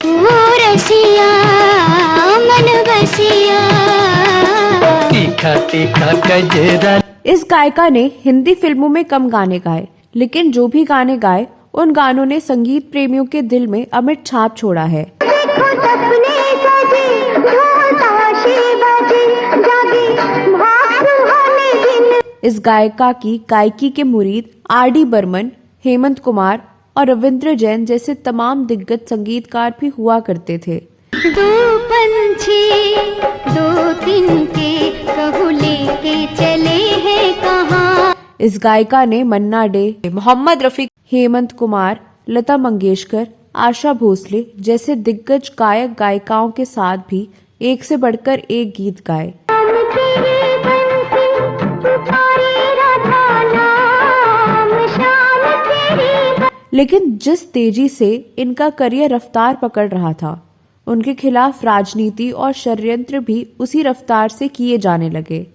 वो रसिया मन बसिया तीखा तीखा कजरा। इस गायिका ने हिंदी फिल्मों में कम गाने गाए, लेकिन जो भी गाने गाए उन गानों ने संगीत प्रेमियों के दिल में अमिट छाप छोड़ा है। इस गायिका की गायकी के मुरीद R.D. बर्मन, हेमंत कुमार और रविंद्र जैन जैसे तमाम दिग्गज संगीतकार भी हुआ करते थे। दो पंछी दो तिनके कहू लेके चले हैं कहाँ। इस गायिका ने मन्ना डे, मोहम्मद रफी, हेमंत कुमार, लता मंगेशकर, आशा भोसले जैसे दिग्गज गायक गायिकाओं के साथ भी एक से बढ़कर एक गीत गाए। लेकिन जिस तेजी से इनका करियर रफ्तार पकड़ रहा था, उनके खिलाफ राजनीति और षड्यंत्र भी उसी रफ्तार से किए जाने लगे।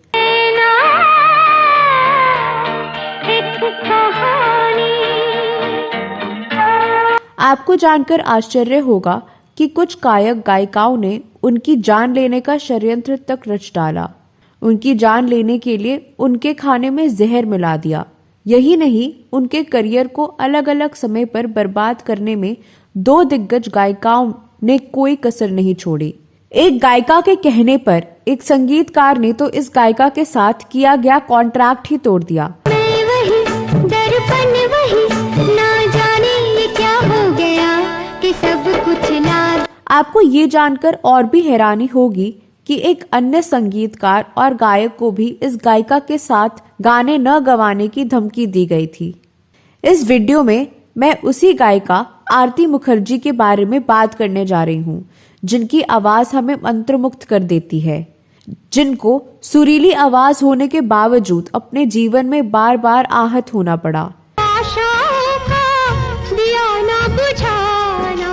आपको जानकर आश्चर्य होगा कि कुछ गायक गायिकाओं ने उनकी जान लेने का षड्यंत्र तक रच डाला। उनकी जान लेने के लिए उनके खाने में जहर मिला दिया। यही नहीं, उनके करियर को अलग अलग समय पर बर्बाद करने में दो दिग्गज गायिकाओं ने कोई कसर नहीं छोड़ी। एक गायिका के कहने पर एक संगीतकार ने तो इस गायिका के साथ किया गया कॉन्ट्रैक्ट ही तोड़ दिया। मैं वही दर्पण वही ना जाने ये क्या हो गया कि सब कुछ ना। आपको ये जानकर और भी हैरानी होगी कि एक अन्य संगीतकार और गायक को भी इस गायिका के साथ गाने न गवाने की धमकी दी गई थी। इस वीडियो में मैं उसी गायिका आरती मुखर्जी के बारे में बात करने जा रही हूँ, जिनकी आवाज हमें मंत्रमुग्ध कर देती है, जिनको सुरीली आवाज होने के बावजूद अपने जीवन में बार बार आहत होना पड़ा। आशाओं का दिया ना बुझाना,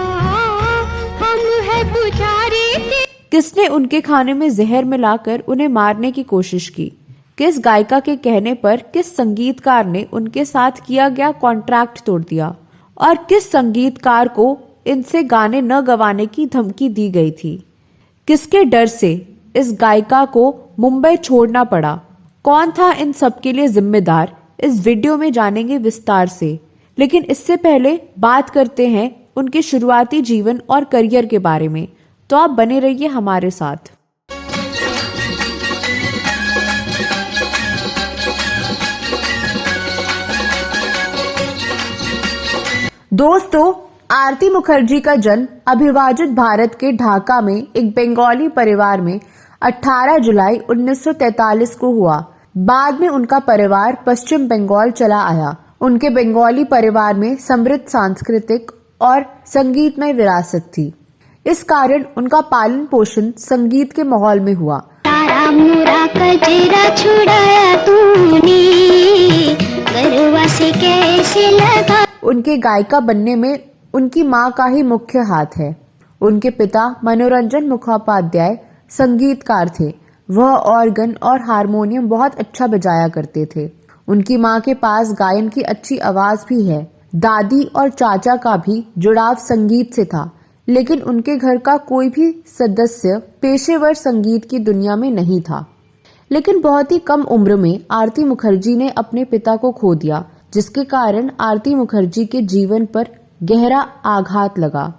हम है पुजारी। किसने उनके खाने में जहर मिलाकर उन्हें मारने की कोशिश की? किस गायिका के कहने पर किस संगीतकार ने उनके साथ किया गया कॉन्ट्रैक्ट तोड़ दिया? और किस संगीतकार को इनसे गाने न गवाने की धमकी दी गई थी? किसके डर से इस गायिका को मुंबई छोड़ना पड़ा? कौन था इन सब के लिए जिम्मेदार? इस वीडियो में जानेंगे विस्तार से। लेकिन इससे पहले बात करते हैं उनके शुरुआती जीवन और करियर के बारे में, तो आप बने रहिए हमारे साथ। दोस्तों, आरती मुखर्जी का जन्म अविभाजित भारत के ढाका में एक बंगाली परिवार में 18 जुलाई 1943 को हुआ। बाद में उनका परिवार पश्चिम बंगाल चला आया। उनके बंगाली परिवार में समृद्ध सांस्कृतिक और संगीतमय विरासत थी। इस कारण उनका पालन पोषण संगीत के माहौल में हुआ। तारा मोरा कजरा छुड़ाया तूने, गरवा से कैसे लगा। उनके गायिका बनने में उनकी मां का ही मुख्य हाथ है। उनके पिता मनोरंजन मुखोपाध्याय संगीतकार थे। वह ऑर्गन और हारमोनियम बहुत अच्छा बजाया करते थे। उनकी मां के पास गायन की अच्छी आवाज भी है। दादी और चाचा का भी जुड़ाव संगीत से था, लेकिन उनके घर का कोई भी सदस्य पेशेवर संगीत की दुनिया में नहीं था। लेकिन बहुत ही कम उम्र में आरती मुखर्जी ने अपने पिता को खो दिया, जिसके कारण आरती मुखर्जी के जीवन पर गहरा आघात लगा।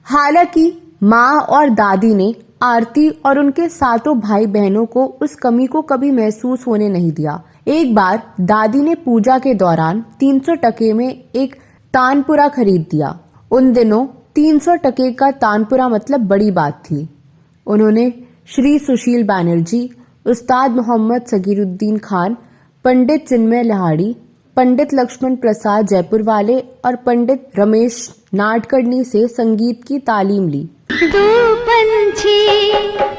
हालांकि माँ और दादी ने आरती और उनके सातों भाई बहनों को उस कमी को कभी महसूस होने नहीं दिया। एक बार दादी ने पूजा के दौरान 300 टके में एक तानपुरा खरीद दिया। उन दिनों 300 टके का तानपुरा मतलब बड़ी बात थी। उन्होंने श्री सुशील बैनर्जी, उस्ताद मोहम्मद सगीरुद्दीन खान, पंडित चिन्मय लहाड़ी, पंडित लक्ष्मण प्रसाद जयपुर वाले और पंडित रमेश नाडकर्णी से संगीत की तालीम ली। दो पंछी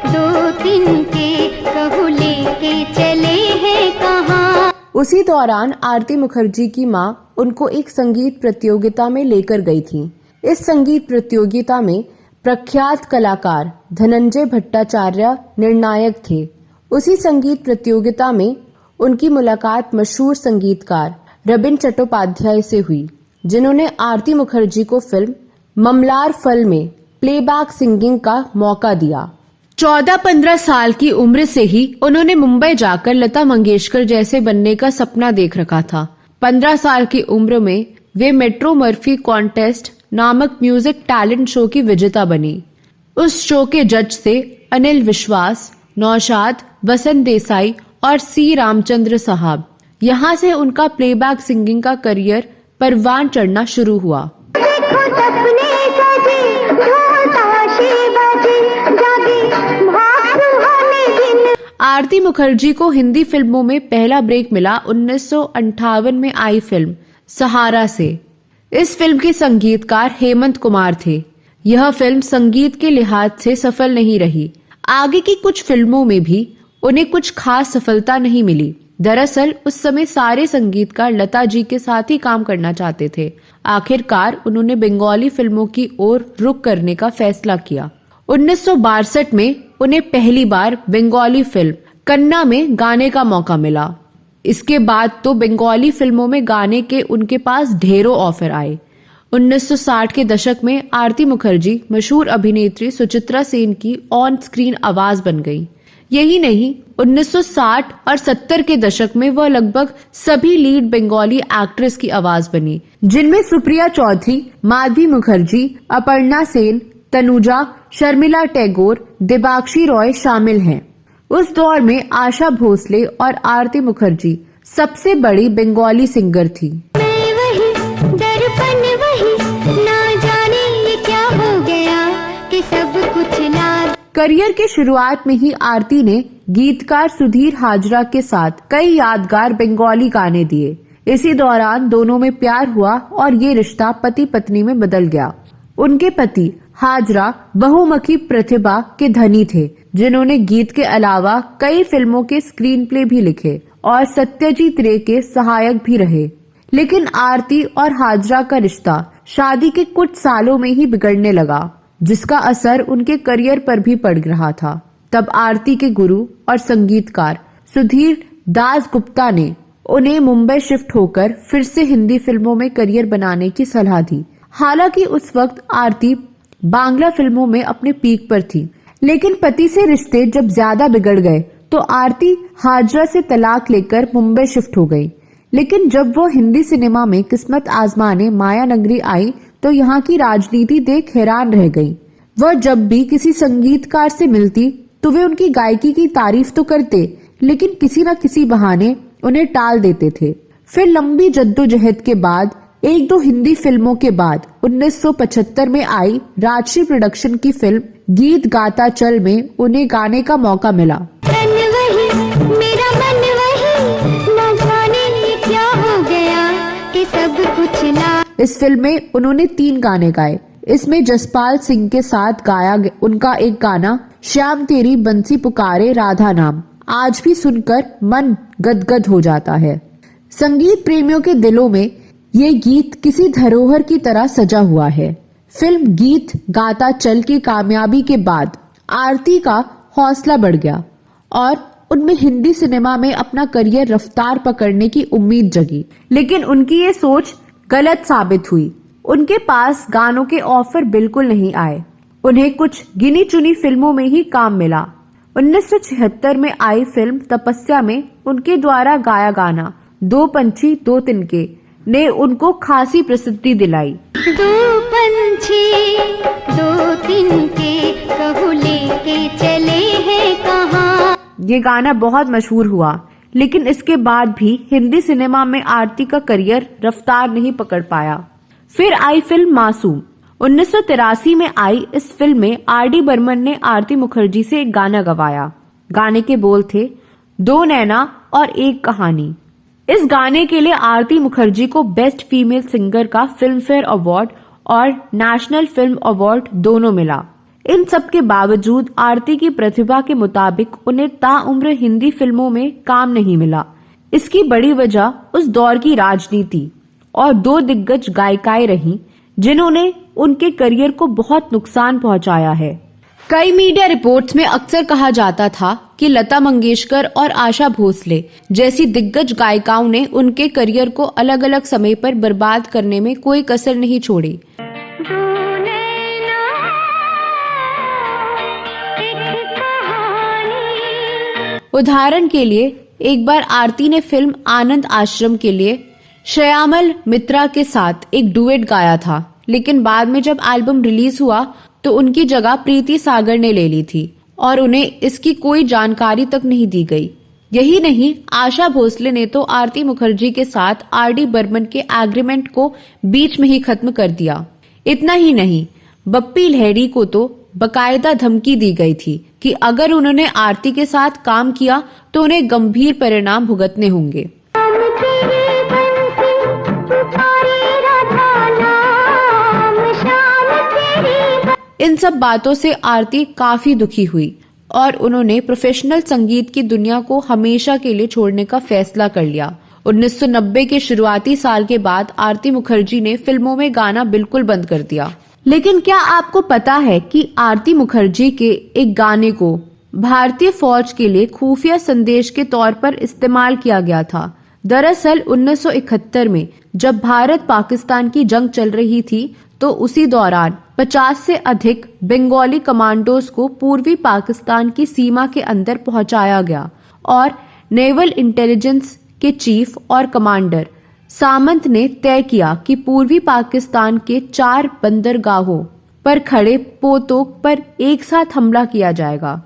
दो तिनके कहू लेके चले हैं कहाँ। उसी दौरान आरती मुखर्जी की माँ उनको एक संगीत प्रतियोगिता में लेकर गई थी। इस संगीत प्रतियोगिता में प्रख्यात कलाकार धनंजय भट्टाचार्य निर्णायक थे। उसी संगीत प्रतियोगिता में उनकी मुलाकात मशहूर संगीतकार रबिन चट्टोपाध्याय से हुई, जिन्होंने आरती मुखर्जी को फिल्म ममलार फल में प्लेबैक सिंगिंग का मौका दिया। 14-15 साल की उम्र से ही उन्होंने मुंबई जाकर लता मंगेशकर जैसे बनने का सपना देख रखा था। 15 साल की उम्र में वे मेट्रो मर्फी कॉन्टेस्ट नामक म्यूजिक टैलेंट शो की विजेता बनी। उस शो के जज थे अनिल विश्वास, नौशाद, वसंत देसाई और सी रामचंद्र साहब। यहाँ से उनका प्लेबैक सिंगिंग का करियर परवान चढ़ना शुरू हुआ। आरती मुखर्जी को हिंदी फिल्मों में पहला ब्रेक मिला 1958 में आई फिल्म सहारा से। इस फिल्म के संगीतकार हेमंत कुमार थे। यह फिल्म संगीत के लिहाज से सफल नहीं रही। आगे की कुछ फिल्मों में भी उन्हें कुछ खास सफलता नहीं मिली। दरअसल उस समय सारे संगीतकार लता जी के साथ ही काम करना चाहते थे। आखिरकार उन्होंने बंगाली फिल्मों की ओर रुख करने का फैसला किया। 1962 में उन्हें पहली बार बंगाली फिल्म कन्ना में गाने का मौका मिला। इसके बाद तो बंगाली फिल्मों में गाने के उनके पास ढेरों ऑफर आए। 1960 के दशक में आरती मुखर्जी मशहूर अभिनेत्री सुचित्रा सेन की ऑन स्क्रीन आवाज बन गई। यही नहीं, 1960 और 70 के दशक में वह लगभग सभी लीड बंगाली एक्ट्रेस की आवाज बनी, जिनमें सुप्रिया चौधरी, माधवी मुखर्जी, अपर्णा सेन, तनुजा, शर्मिला टैगोर, दिबाक्षी रॉय शामिल हैं। उस दौर में आशा भोसले और आरती मुखर्जी सबसे बड़ी बंगाली सिंगर थी। मैं वही दर्पण वही, ना जाने ये क्या हो गया कि सब कुछ ना। करियर के शुरुआत में ही आरती ने गीतकार सुधीर हाजरा के साथ कई यादगार बंगाली गाने दिए। इसी दौरान दोनों में प्यार हुआ और ये रिश्ता पति पत्नी में बदल गया। उनके पति हाजरा बहुमुखी प्रतिभा के धनी थे, जिन्होंने गीत के अलावा कई फिल्मों के स्क्रीन प्ले भी लिखे और सत्यजीत रे के सहायक भी रहे। लेकिन आरती और हाजरा का रिश्ता शादी के कुछ सालों में ही बिगड़ने लगा, जिसका असर उनके करियर पर भी पड़ रहा था। तब आरती के गुरु और संगीतकार सुधीर दास गुप्ता ने उन्हें मुंबई शिफ्ट होकर फिर से हिंदी फिल्मों में करियर बनाने की सलाह दी। हालांकि उस वक्त आरती बांग्ला फिल्मों में अपने पीक पर थी, लेकिन पति से रिश्ते जब ज्यादा बिगड़ गए तो आरती हाजरा से तलाक लेकर मुंबई शिफ्ट हो गई। लेकिन जब वो हिंदी सिनेमा में किस्मत आजमाने माया नगरी आई तो यहाँ की राजनीति देख हैरान रह गई। वह जब भी किसी संगीतकार से मिलती तो वे उनकी गायकी की तारीफ तो करते, लेकिन किसी न किसी बहाने उन्हें टाल देते थे। फिर लंबी जद्दोजहद के बाद एक दो हिंदी फिल्मों के बाद 1975 में आई राजश्री प्रोडक्शन की फिल्म गीत गाता चल में उन्हें गाने का मौका मिला। तन वही, मेरा मन वही, ना जाने ये क्या हो गया कि सब कुछ ना। इस फिल्म में उन्होंने 3 गाने गाए। इसमें जसपाल सिंह के साथ गाया उनका एक गाना श्याम तेरी बंसी पुकारे राधा नाम आज भी सुनकर मन गदगद हो जाता है। संगीत प्रेमियों के दिलों में ये गीत किसी धरोहर की तरह सजा हुआ है। फिल्म गीत गाता चल की कामयाबी के बाद आरती का हौसला बढ़ गया और उनमें हिंदी सिनेमा में अपना करियर रफ्तार पकड़ने की उम्मीद जगी। लेकिन उनकी ये सोच गलत साबित हुई। उनके पास गानों के ऑफर बिल्कुल नहीं आए। उन्हें कुछ गिनी चुनी फिल्मों में ही काम मिला। 1976 में आई फिल्म तपस्या में उनके द्वारा गाया गाना दो पंछी दो तिनके ने उनको खासी प्रसिद्धि दिलाई। दो पंछी दो तिनके कहू लेके चले हैं कहाँ। ये गाना बहुत मशहूर हुआ, लेकिन इसके बाद भी हिंदी सिनेमा में आरती का करियर रफ्तार नहीं पकड़ पाया। फिर आई फिल्म मासूम। 1983 में आई इस फिल्म में आर.डी. बर्मन ने आरती मुखर्जी से एक गाना गवाया। गाने के बोल थे दो नैना और एक कहानी। इस गाने के लिए आरती मुखर्जी को बेस्ट फीमेल सिंगर का फिल्म फेयर अवार्ड और नेशनल फिल्म अवार्ड दोनों मिला। इन सब के बावजूद आरती की प्रतिभा के मुताबिक उन्हें ताउम्र हिंदी फिल्मों में काम नहीं मिला। इसकी बड़ी वजह उस दौर की राजनीति और 2 दिग्गज गायिकाएं रहीं, जिन्होंने उनके करियर को बहुत नुकसान पहुंचाया है। कई मीडिया रिपोर्ट्स में अक्सर कहा जाता था कि लता मंगेशकर और आशा भोसले जैसी दिग्गज गायिकाओं ने उनके करियर को अलग अलग समय पर बर्बाद करने में कोई कसर नहीं छोड़ी। उदाहरण के लिए एक बार आरती ने फिल्म आनंद आश्रम के लिए श्यामल मित्रा के साथ एक डुएट गाया था, लेकिन बाद में जब एल्बम रिलीज हुआ तो उनकी जगह प्रीति सागर ने ले ली थी और उन्हें इसकी कोई जानकारी तक नहीं दी गई। यही नहीं, आशा भोसले ने तो आरती मुखर्जी के साथ आर.डी. बर्मन के एग्रीमेंट को बीच में ही खत्म कर दिया। इतना ही नहीं, बप्पी लहरी को तो बकायदा धमकी दी गई थी कि अगर उन्होंने आरती के साथ काम किया तो उन्हें गंभीर परिणाम भुगतने होंगे। इन सब बातों से आरती काफी दुखी हुई और उन्होंने प्रोफेशनल संगीत की दुनिया को हमेशा के लिए छोड़ने का फैसला कर लिया। 1990 के शुरुआती साल के बाद आरती मुखर्जी ने फिल्मों में गाना बिल्कुल बंद कर दिया। लेकिन क्या आपको पता है कि आरती मुखर्जी के एक गाने को भारतीय फौज के लिए खुफिया संदेश के तौर पर इस्तेमाल किया गया था। दरअसल 1971 में जब भारत पाकिस्तान की जंग चल रही थी तो उसी दौरान 50 से अधिक बंगाली कमांडोज को पूर्वी पाकिस्तान की सीमा के अंदर पहुंचाया गया और नेवल इंटेलिजेंस के चीफ और कमांडर सामंत ने तय किया कि पूर्वी पाकिस्तान के 4 बंदरगाहों पर खड़े पोतों पर एक साथ हमला किया जाएगा।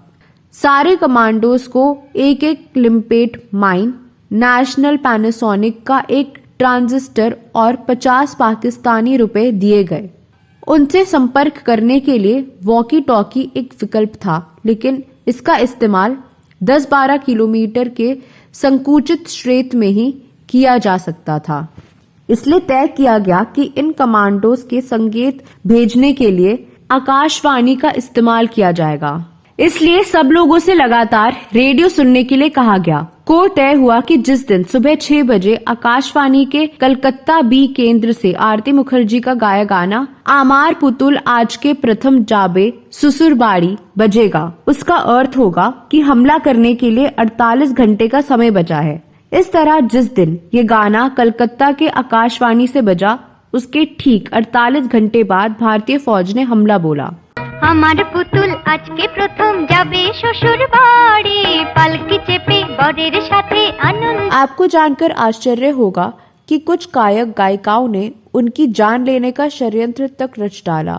सारे कमांडोज को एक एक लिम्पेट माइन, नेशनल पैनासोनिक का एक ट्रांजिस्टर और 50 पाकिस्तानी रुपए दिए गए। उनसे संपर्क करने के लिए वॉकी टॉकी एक विकल्प था, लेकिन इसका इस्तेमाल 10-12 किलोमीटर के संकुचित क्षेत्र में ही किया जा सकता था। इसलिए तय किया गया कि इन कमांडोज के संकेत भेजने के लिए आकाशवाणी का इस्तेमाल किया जाएगा। इसलिए सब लोगों से लगातार रेडियो सुनने के लिए कहा गया। को तय हुआ कि जिस दिन सुबह 6 बजे आकाशवाणी के कलकत्ता बी केंद्र से आरती मुखर्जी का गाया गाना आमार पुतुल आज के प्रथम जाबे ससुरबाड़ी बजेगा, उसका अर्थ होगा कि हमला करने के लिए 48 घंटे का समय बचा है। इस तरह जिस दिन ये गाना कलकत्ता के आकाशवाणी से बजा, उसके ठीक 48 घंटे बाद भारतीय फौज ने हमला बोला। আমার পুতুল আজকে প্রথম যাবে শ্বশুর বাড়ি, পালকি চেপে বরের সাথে আনন্দ। आपको जानकर आश्चर्य होगा कि कुछ गायक गायिकाओं ने उनकी जान लेने का षड्यंत्र तक रच डाला।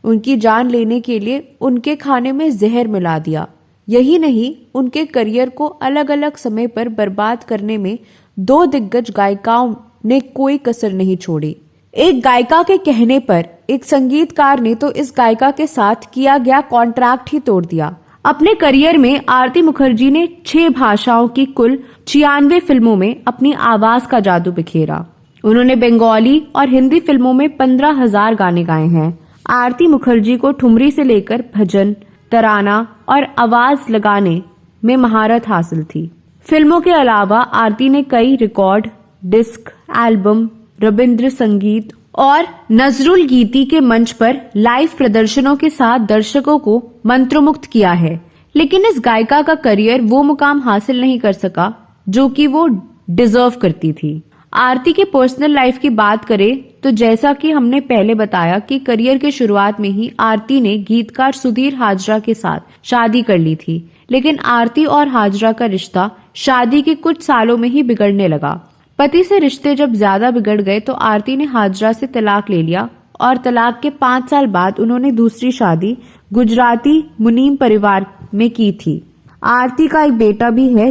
उनकी जान लेने के लिए उनके खाने में जहर मिला दिया। यही नहीं, उनके करियर को अलग अलग समय पर बर्बाद करने में 2 दिग्गज गायिकाओं ने कोई कसर नहीं छोड़ी। एक गायिका के कहने पर एक संगीतकार ने तो इस गायिका के साथ किया गया कॉन्ट्रैक्ट ही तोड़ दिया। अपने करियर में आरती मुखर्जी ने 6 भाषाओं की कुल 96 फिल्मों में अपनी आवाज का जादू बिखेरा। उन्होंने बंगाली और हिंदी फिल्मों में 15,000 गाने गाए हैं। आरती मुखर्जी को ठुमरी से लेकर भजन, तराना और आवाज लगाने में महारत हासिल थी। फिल्मों के अलावा आरती ने कई रिकॉर्ड, डिस्क, एल्बम, रविंद्र संगीत और नजरुल गीती के मंच पर लाइव प्रदर्शनों के साथ दर्शकों को मंत्रमुग्ध किया है। लेकिन इस गायिका का करियर वो मुकाम हासिल नहीं कर सका जो कि वो डिजर्व करती थी। आरती के पर्सनल लाइफ की बात करें तो जैसा कि हमने पहले बताया कि करियर के शुरुआत में ही आरती ने गीतकार सुधीर हाजरा के साथ शादी कर ली थी। लेकिन आरती और हाजरा का रिश्ता शादी के कुछ सालों में ही बिगड़ने लगा। पति से रिश्ते जब ज्यादा बिगड़ गए तो आरती ने हाजरा से तलाक ले लिया और तलाक के 5 साल बाद उन्होंने दूसरी शादी गुजराती मुनीम परिवार में की थी। आरती का एक बेटा भी है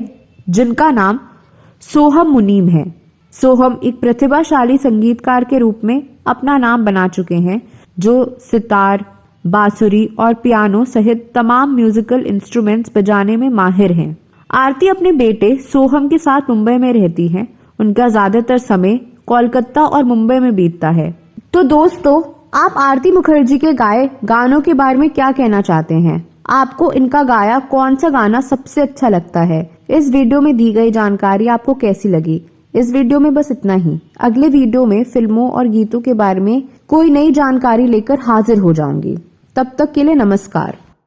जिनका नाम सोहम मुनीम है। सोहम एक प्रतिभाशाली संगीतकार के रूप में अपना नाम बना चुके हैं, जो सितार, बांसुरी और पियानो सहित तमाम म्यूजिकल इंस्ट्रूमेंट्स बजाने में माहिर हैं। आरती अपने बेटे सोहम के साथ मुंबई में रहती हैं। उनका ज्यादातर समय कोलकाता और मुंबई में बीतता है। तो दोस्तों, आप आरती मुखर्जी के गाए गानों के बारे में क्या कहना चाहते हैं? आपको इनका गाया कौन सा गाना सबसे अच्छा लगता है? इस वीडियो में दी गई जानकारी आपको कैसी लगी? इस वीडियो में बस इतना ही। अगले वीडियो में फिल्मों और गीतों के बारे में कोई नई जानकारी लेकर हाजिर हो जाऊंगी। तब तक के लिए नमस्कार।